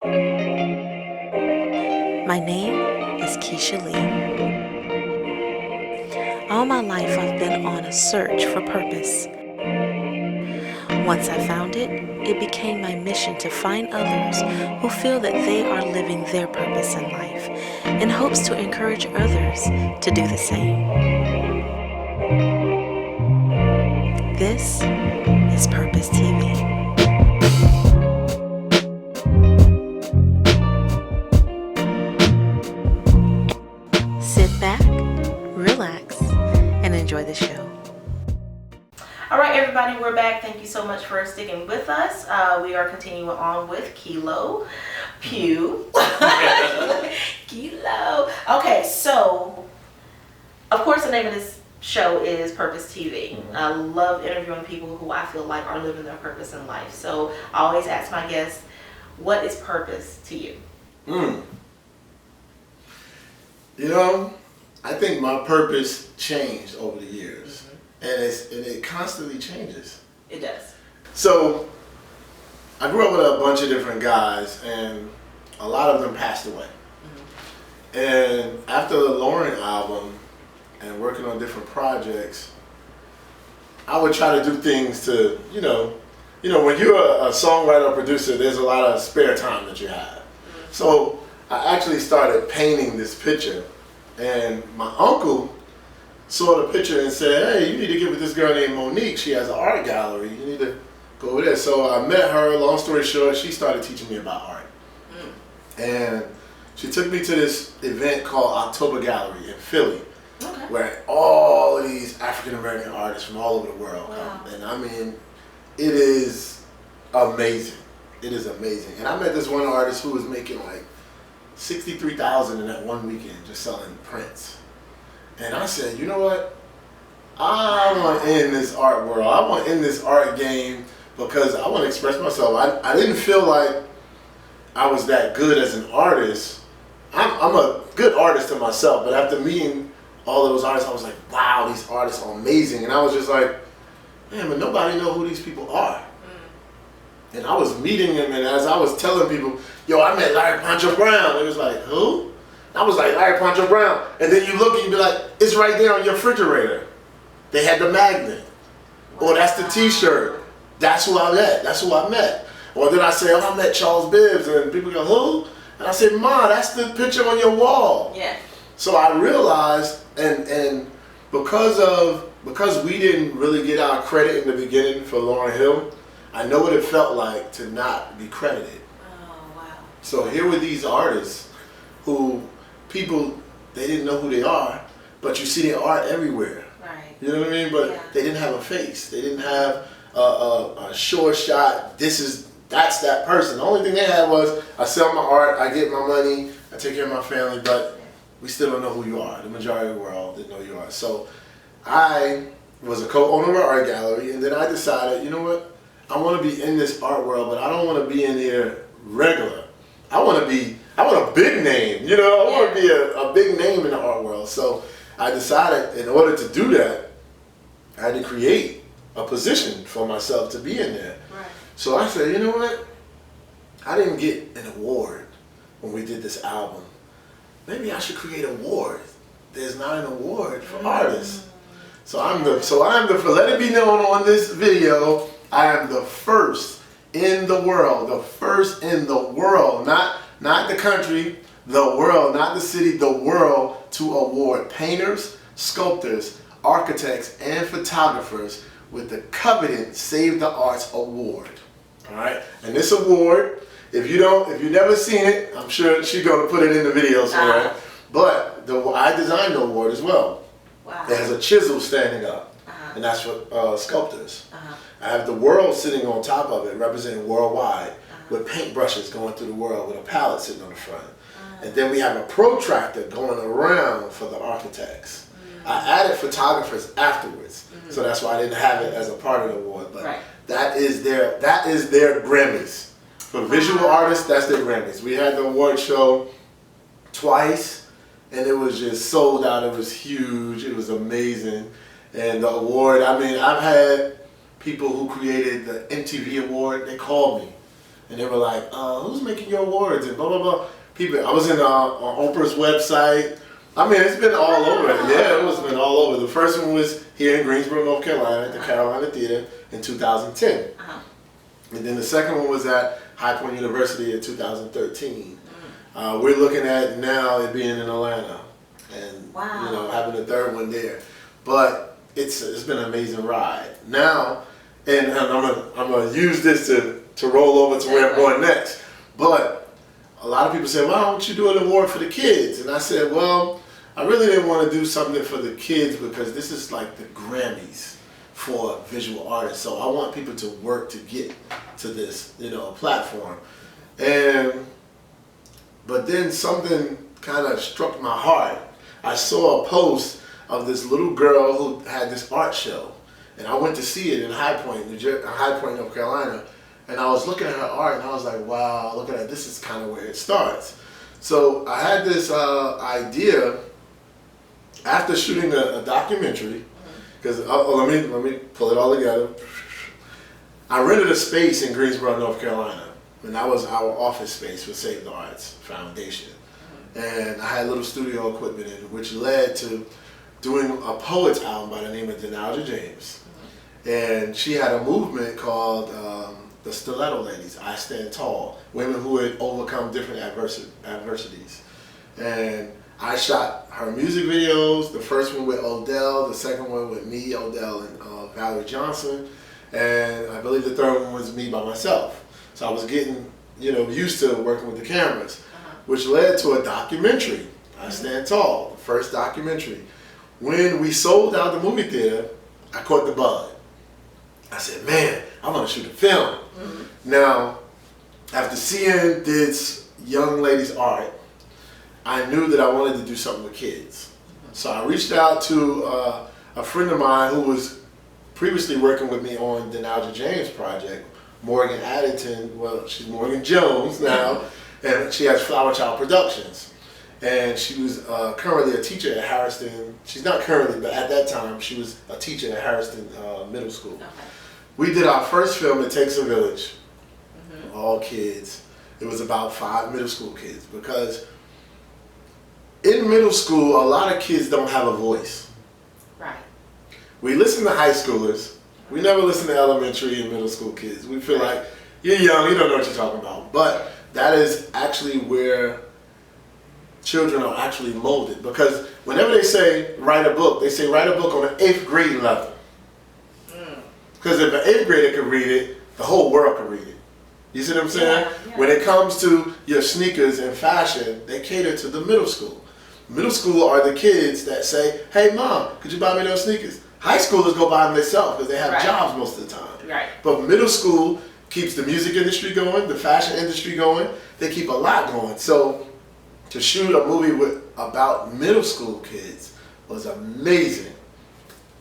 My name is Keisha Lee. All my life I've been on a search for purpose. Once I found it, it became my mission to find others who feel that they are living their purpose in life, in hopes to encourage others to do the same. This is Purpose TV. Sit back, relax, and enjoy the show. All right, everybody, we're back. Thank you so much for sticking with us. We are continuing on with Pugh. Kilo. Okay, so, of course, the name of this show is Purpose TV. I love interviewing people who I feel like are living their purpose in life. So I always ask my guests, what is purpose to you? You know, I think my purpose changed over the years, and it constantly changes. It does. So, I grew up with a bunch of different guys, and a lot of them passed away. And after the Lauren album and working on different projects, I would try to do things to, you know, when you're a songwriter or producer, there's a lot of spare time that you have. So I actually started painting this picture, and my uncle saw the picture and said, "Hey, you need to get with this girl named Monique. She has an art gallery. You need to go over there." So I met her. Long story short, she started teaching me about art. And she took me to this event called October Gallery in Philly, where all of these African American artists from all over the world come. And I mean, it is amazing. It is amazing. And I met this one artist who was making like $63,000 in that one weekend just selling prints. And I said, you know what? I want to end this art world. I want to end this art game because I want to express myself. I didn't feel like I was that good as an artist. I'm a good artist to myself, but after meeting all of those artists, I was like, wow, these artists are amazing. And I was just like, man, but nobody know who these people are. And I was meeting them, and as I was telling people, yo, I met Larry Pancho Brown. It was like, who? I was like, Larry Pancho Brown. And then you look and you be like, it's right there on your refrigerator. They had the magnet. Or that's the t-shirt. That's who I met. That's who I met. Or then I say, oh, I met Charles Bibbs. And people go, who? And I said, Ma, that's the picture on your wall. Yeah. So I realized, and because we didn't really get our credit in the beginning for Lauryn Hill, I know what it felt like to not be credited. Oh, wow. So here were these artists who people, they didn't know who they are, but you see their art everywhere. Right. You know what I mean? But they didn't have a face. They didn't have a short shot. That's that person. The only thing they had was, I sell my art, I get my money, I take care of my family, but we still don't know who you are. The majority of the world didn't know who you are. So I was a co-owner of an art gallery, and then I decided, you know what? I want to be in this art world, but I don't want to be in here regular. I want a big name, you know? I want to be a big name in the art world. So I decided in order to do that, I had to create a position for myself to be in there. Right. So I said, you know what? I didn't get an award when we did this album. Maybe I should create an award. There's not an award for artists. So let it be known on this video, I am the first in the world, not the country, the world, not the city, the world, to award painters, sculptors, architects, and photographers with the coveted Save the Arts Award. All right, and this award, if you've never seen it, I'm sure she's gonna put it in the video somewhere. But I designed the award as well. Wow. It has a chisel standing up, and that's for sculptors. I have the world sitting on top of it, representing worldwide, with paintbrushes going through the world with a palette sitting on the front. And then we have a protractor going around for the architects. I added photographers afterwards, so that's why I didn't have it as a part of the award. But that is their Grammys. For visual artists, that's their Grammys. We had the award show twice, and it was just sold out. It was huge. It was amazing. And the award, I mean, I've had people who created the MTV award, they called me and they were like, "Who's making your awards?" and blah blah blah. People, I was on Oprah's website. I mean, it's been all over. Yeah, it was been all over. The first one was here in Greensboro, North Carolina, at the Carolina Theater in 2010. And then the second one was at High Point University in 2013. We're looking at now it being in Atlanta, and having a third one there. But it's been an amazing ride. Now, and I'm gonna use this to roll over to where I'm going next. But a lot of people say, "Why don't you do an award for the kids?" And I said, "Well, I really didn't want to do something for the kids because this is like the Grammys for visual artists. So I want people to work to get to this, platform." But then something kind of struck my heart. I saw a post of this little girl who had this art show, and I went to see it in High Point, North Carolina. And I was looking at her art, and I was like, "Wow, look at that! This is kind of where it starts." So I had this idea after shooting a documentary, because let me pull it all together. I rented a space in Greensboro, North Carolina, and that was our office space for Save the Arts Foundation. And I had little studio equipment in it, which led to doing a poets album by the name of Denalja James. And she had a movement called the Stiletto Ladies, I Stand Tall, women who had overcome different adversities. And I shot her music videos, the first one with Odell, the second one with me, Odell, and Valerie Johnson. And I believe the third one was me by myself. So I was getting, used to working with the cameras, which led to a documentary, I Stand Tall, the first documentary. When we sold out the movie theater, I caught the bug. I said, "Man, I want to shoot a film." Now, after seeing this young lady's art, I knew that I wanted to do something with kids. So I reached out to a friend of mine who was previously working with me on the Denalja James project, Morgan Addington. Well, she's Morgan Jones now, and she has Flower Child Productions. And she was currently a teacher at Harrison. She's not currently, but at that time, she was a teacher at Harrison Middle School. We did our first film, It Takes a Village, all kids. It was about 5 middle school kids, because in middle school, a lot of kids don't have a voice. Right. We listen to high schoolers. We never listen to elementary and middle school kids. We feel like, you're young, you don't know what you're talking about. But that is actually where children are actually molded. Because whenever they say write a book, they say write a book on an 8th grade level. Because if an 8th grader could read it, the whole world could read it. You see what I'm saying? Yeah. When it comes to your sneakers and fashion, they cater to the middle school. Middle school are the kids that say, "Hey mom, could you buy me those sneakers?" High schoolers go buy them themselves because they have jobs most of the time. Right. But middle school keeps the music industry going, the fashion industry going. They keep a lot going. So to shoot a movie about middle school kids was amazing.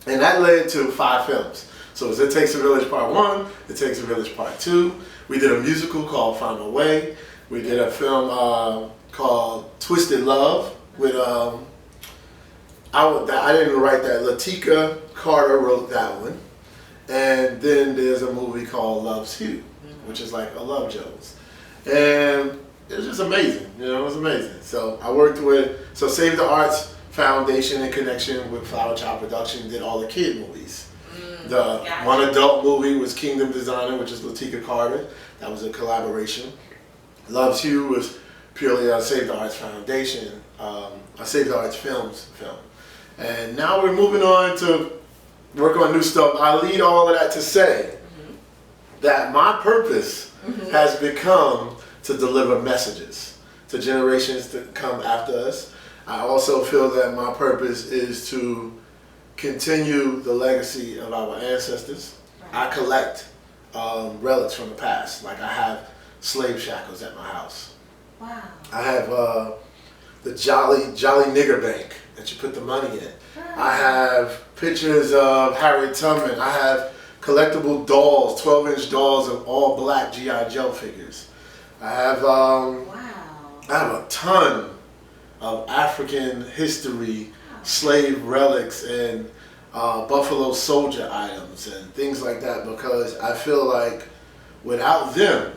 And that led to 5 films. So it Takes a Village Part 1, It Takes a Village Part 2. We did a musical called Find My Way. We did a film called Twisted Love with, I didn't write that, Latika Carter wrote that one. And then there's a movie called Love's Hue, which is like a Love Jones. And it was just amazing, it was amazing. So I worked with, Save the Arts Foundation in connection with Flower Child Production did all the kid movies. The one adult movie was Kingdom Designer, which is Latika Carter. That was a collaboration. Love's Hue was purely a Save the Arts Foundation, a Save the Arts Films film. And now we're moving on to work on new stuff. I lead all of that to say that my purpose has become to deliver messages to generations to come after us. I also feel that my purpose is to continue the legacy of our ancestors. I collect relics from the past. Like I have slave shackles at my house. Wow. I have the Jolly Nigger Bank that you put the money in. I have pictures of Harriet Tubman. I have collectible dolls, 12-inch dolls of all black G.I. Joe figures. I have a ton of African history, slave relics, and Buffalo Soldier items and things like that, because I feel like without them,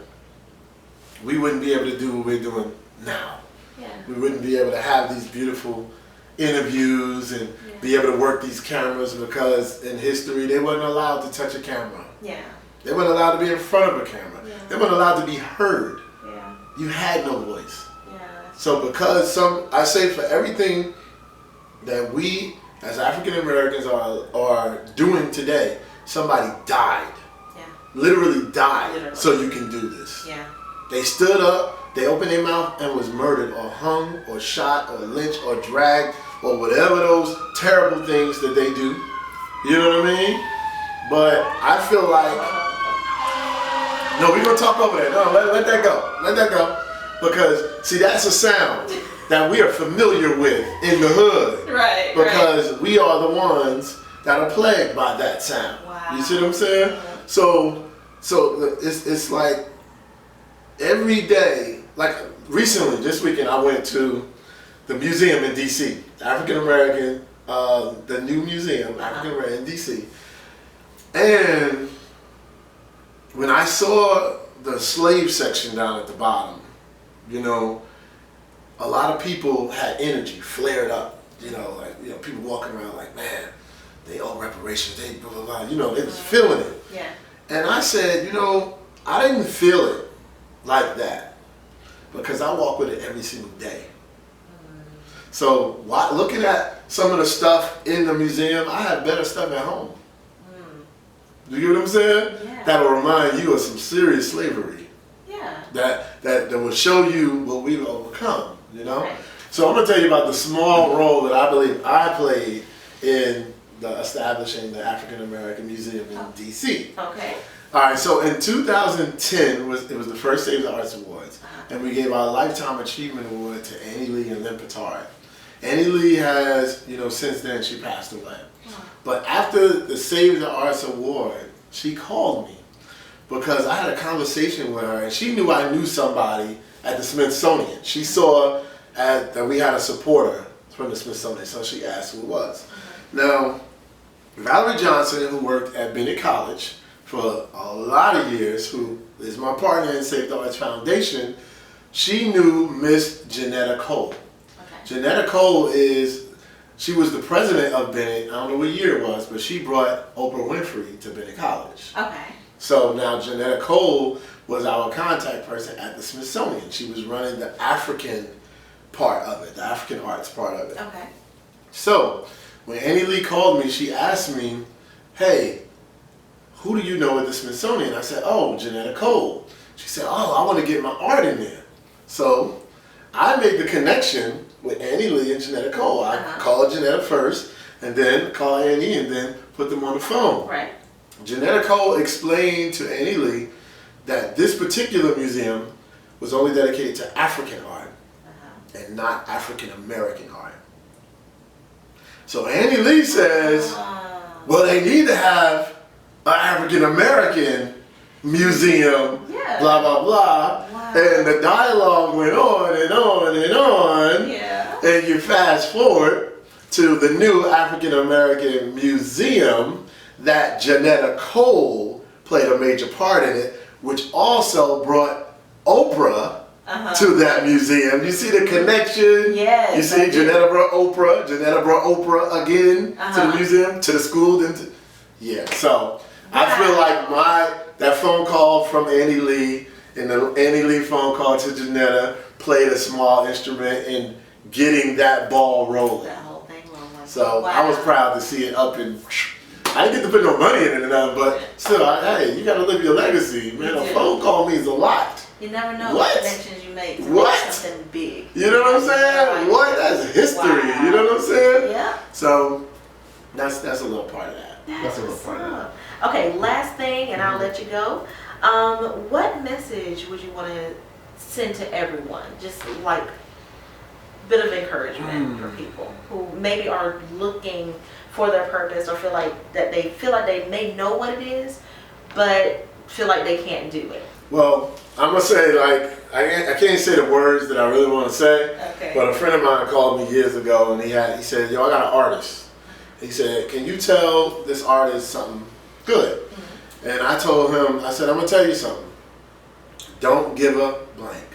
we wouldn't be able to do what we're doing now. Yeah. We wouldn't be able to have these beautiful interviews and be able to work these cameras, because in history they weren't allowed to touch a camera. Yeah. They weren't allowed to be in front of a camera. Yeah. They weren't allowed to be heard. Yeah. You had no voice. Yeah. So because I say for everything that we as African Americans are doing today, somebody died. Yeah. Literally died. Literally. So you can do this. Yeah. They stood up, they opened their mouth and was murdered or hung or shot or lynched or dragged or whatever those terrible things that they do. You know what I mean? But I feel like, no, we're going to talk over that. No, let that go. Let that go. Because, see, that's a sound that we are familiar with in the hood. Right. Because we are the ones that are plagued by that sound. Wow. You see what I'm saying? Yeah. So it's like every day, like recently, this weekend, I went to the museum in D.C., African American, the new museum, African American in D.C. And when I saw the slave section down at the bottom, you know, a lot of people had energy, flared up, people walking around like, man, they owe reparations, they blah, blah, blah, they was feeling it. Yeah. And I said, I didn't feel it like that because I walk with it every single day. So looking at some of the stuff in the museum, I have better stuff at home. You get what I'm saying? Yeah. That'll remind you of some serious slavery. Yeah. That will show you what we've overcome, Right. So I'm going to tell you about the small role that I believe I played in the establishing the African American Museum in D.C. Okay. All right, so in 2010, it was the first Save the Arts Awards, and we gave our Lifetime Achievement Award to Annie Lee and Lynn Petard. Annie Lee has, since then she passed away. But after the Save the Arts Award, she called me because I had a conversation with her, and she knew I knew somebody at the Smithsonian. She saw that we had a supporter from the Smithsonian, so she asked who it was. Now, Valerie Johnson, who worked at Bennett College for a lot of years, who is my partner in Save the Arts Foundation, she knew Miss Janetta Cole. Okay. Janetta Cole she was the president of Bennett, I don't know what year it was, but she brought Oprah Winfrey to Bennett College. Okay. So now Janetta Cole was our contact person at the Smithsonian. She was running the African part of it, the African arts part of it. Okay. So when Annie Lee called me, she asked me, hey, who do you know at the Smithsonian? I said, oh, Janetta Cole. She said, oh, I want to get my art in there. So I made the connection with Annie Lee and Janetta Cole. I called Janetta first, and then called Annie, and then put them on the phone. Right. Janetta Cole explained to Annie Lee that this particular museum was only dedicated to African art and not African American art. So Annie Lee says, well, they need to have an African American museum, blah, blah, blah. Wow. And the dialogue went on and on and on. Yeah. And you fast forward to the new African American museum that Janetta Cole played a major part in it, which also brought Oprah to that museum. You see the connection? Yes. You see Janetta brought Oprah. Janetta brought Oprah again to the museum, to the school. So I feel like that phone call from Annie Lee and the Annie Lee phone call to Janetta played a small instrument in getting that ball rolling. That whole thing rolling. So I was proud to see it up and I didn't get to put no money in it or nothing, but still, hey, you got to live your legacy, man. A phone call means a lot. You never know What? the connections you make to What? make something big. You know what I'm saying? What? That's history. Wow. You know what I'm saying? Yeah. So that's a little part of that. That's a little what's part of that. up. Okay, last thing, and I'll let you go. What message would you want to send to everyone? Just like bit of encouragement for people who maybe are looking for their purpose or feel like they may know what it is, but feel like they can't do it. Well, I'm gonna say I can't say the words that I really want to say, Okay. but a friend of mine called me years ago and he said, yo, I got an artist. He said, can you tell this artist something good? And I told him, I said, I'm gonna tell you something. don't give a blank.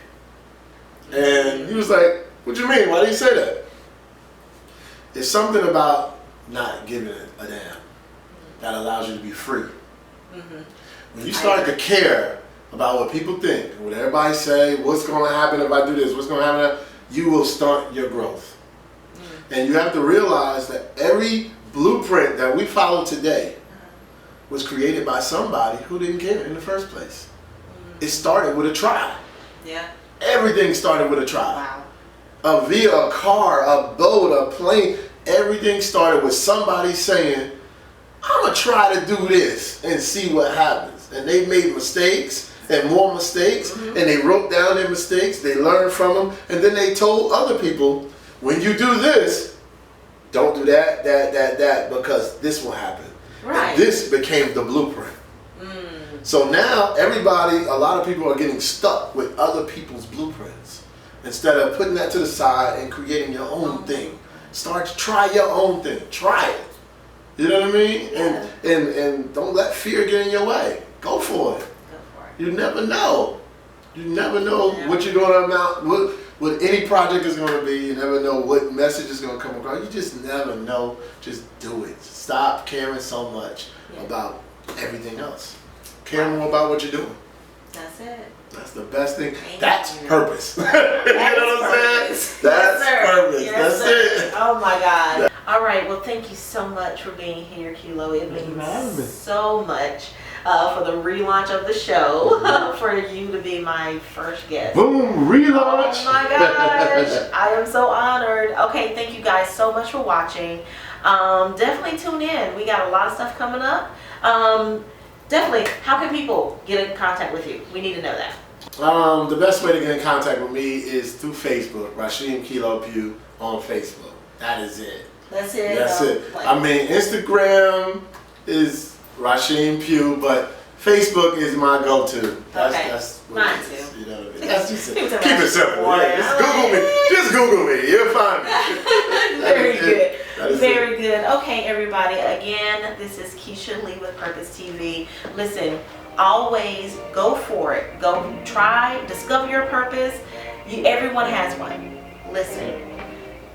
And he was like, what you mean? Why do you say that? It's something about not giving a damn that allows you to be free. When you start to care about what people think, what everybody say, what's going to happen if I do this, what's going to happen, you will start your growth. And you have to realize that every blueprint that we follow today was created by somebody who didn't care in the first place. It started with a try. Yeah. Everything started with a try. Wow. A car, a boat, a plane, everything started with somebody saying, I'm going to try to do this and see what happens. And they made mistakes and more mistakes, and they wrote down their mistakes, they learned from them, and then they told other people, when you do this, don't do that, because this will happen. Right. And this became the blueprint. So now a lot of people are getting stuck with other people's blueprints instead of putting that to the side and creating your own thing. Try your own thing. Try it. You know what I mean? Yeah. And don't let fear get in your way. Go for it. You never know. You never know what you're going to amount, what any project is going to be. You never know what message is going to come across. You just never know. Just do it. Stop caring so much about everything else. Care more about what you're doing. That's it. That's the best thing. Thank That's you. purpose. You know what I'm saying? That's purpose. Yes, That's sir. it. Oh my God. All right. Well, thank you so much for being here, Kilo. It means so much for the relaunch of the show, for you to be my first guest. Boom, relaunch. Oh my gosh. I am so honored. Okay. Thank you guys so much for watching. Definitely tune in. We got a lot of stuff coming up. Definitely, how can people get in contact with you? We need to know that. The best way to get in contact with me is through Facebook, Rasheem Kilo Pugh on Facebook. That is it. That's it. That's it. I mean, Instagram is Rasheem Pugh, but Facebook is my go-to. That's what mine it is. too. You know what I mean? That's just it. Keep Keep it simple. Yeah, just Google me. You'll find me. Very good. Very it. good. Okay, everybody. Again, this is Keisha Lee with Purpose TV. Listen, always go for it. Go try, discover your purpose. Everyone has one. Listen,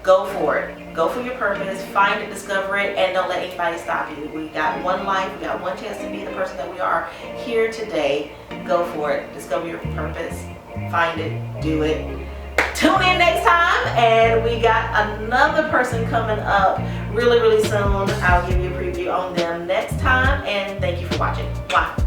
go for it. Go for your purpose. Find it, discover it, and don't let anybody stop you. We got one life. We got one chance to be the person that we are here today. Go for it. Discover your purpose. Find it. Do it. Tune in next time, and we got another person coming up really, really soon. I'll give you a preview on them next time, and thank you for watching. Bye.